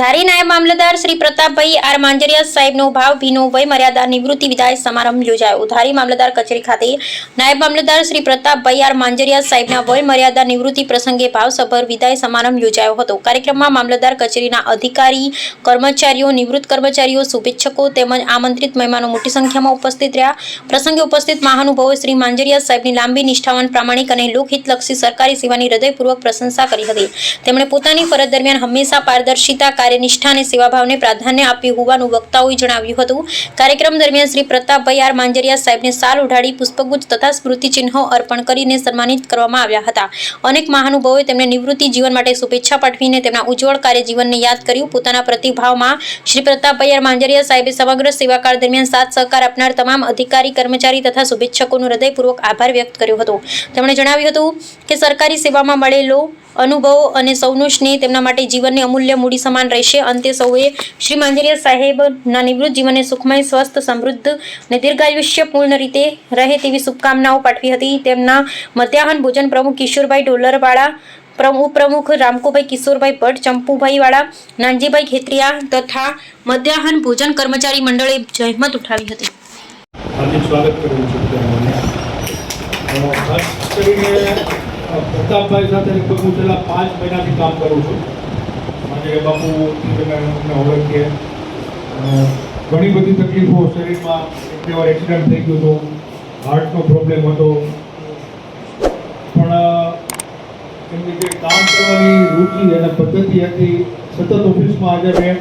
ધારી નાયબ મામલતદાર શ્રી પ્રતાપભાઈ આર માંજરિયા સાહેબનો ભાવભીનો વય મર્યાદા નિવૃત્તિ વિદાય સમારંભ યોજાયો। ધારી મામલતદાર કચેરી ખાતે નાયબ મામલતદાર શ્રી પ્રતાપભાઈ આર માંજરિયા સાહેબના વય મર્યાદા નિવૃત્તિ પ્રસંગે ભાવસભર વિદાય સમારંભ યોજાયો હતો। કાર્યક્રમમાં મામલતદાર કચેરીના અધિકારી, કર્મચારીઓ, નિવૃત્ત કર્મચારીઓ, શુભેચ્છકો તેમજ આમંત્રિત મહેમાનો મોટી સંખ્યામાં ઉપસ્થિત રહ્યા। પ્રસંગે ઉપસ્થિત મહાનુભાવોએ શ્રી માંજરિયા સાહેબની લાંબી, નિષ્ઠાવાન, પ્રામાણિક અને લોકહિતલક્ષી સરકારી સેવાની હૃદયપૂર્વક પ્રશંસા કરી હતી। તેમણે પોતાની ફરજ દરમિયાન હંમેશા પારદર્શિતા, કાર્યનિષ્ઠા અને સેવાભાવને પ્રાધાન્ય આપ્યું હોવાનું વક્તાઓએ જણાવ્યું હતું। કાર્યક્રમ દરમિયાન શ્રી પ્રતાપભાઈ આર માંજરિયા સાહેબને શાલ ઓઢાડી પુષ્પગુચ્છ તથા સ્મૃતિચિહ્નો અર્પણ કરીને સન્માનિત કરવામાં આવ્યા હતા। અનેક મહાનુભાવોએ તેમને નિવૃત્તિ જીવન માટે શુભેચ્છા પાઠવીને તેમના ઉજ્જવળ કાર્ય જીવનને યાદ કર્યું। પોતાના પ્રતિભાવમાં શ્રી પ્રતાપભાઈ આર માંજરિયા સાહેબે સમગ્ર સેવાકાળ દરમિયાન સાથ સહકાર આપનાર તમામ અધિકારી, કર્મચારી તથા શુભેચ્છકોનો હૃદયપૂર્વક આભાર વ્યક્ત કર્યો હતો। તેમણે જણાવ્યું હતું કે સરકારી સેવામાં મળેલો અનુભવો અને સૌનો સ્નેહ તેમના માટે જીવનની અમૂલ્ય મૂડી સમાન રહેશે। અંતે સૌએ શ્રી માંજરિયા સાહેબના નિવૃત્ત જીવનને સુખમય, સ્વસ્થ, સમૃદ્ધ અને દીર્ઘાયુષ્યપૂર્ણ રીતે રહે તેવી શુભકામનાઓ પાઠવી હતી। તેમના મધ્યાહન ભોજન પ્રમુખ કિશોરભાઈ ઢોલરવાળા, ઉપપ્રમુખ રામકુભાઈ કિશોરભાઈ ભટ્ટ, ચંપુભાઈ વાળા, નાનજીભાઈ ખેત્રિયા તથા મધ્યાહન ભોજન કર્મચારી મંડળે જહેમત ઉઠાવી હતી। સ્વાગત કરું છું। ખાસ કરીને પ્રતાપભાઈ સાથે લગભગ હું છેલ્લા 5 મહિનાથી કામ કરું છું। મને બાપુ અમને ઓળખીએ, ઘણી બધી તકલીફો શરીરમાં, એક વાર એક્સિડન્ટ થઈ ગયો હતો, હાર્ટનો પ્રોબ્લેમ હતો, પણ એમની જે કામ કરવાની રુચિ અને પદ્ધતિ હતી, સતત ઓફિસમાં હાજર રહે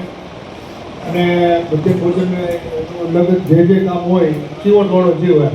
અને બધે ભોજન લગત જે કામ હોય, જીવનવાળો જીવ હોય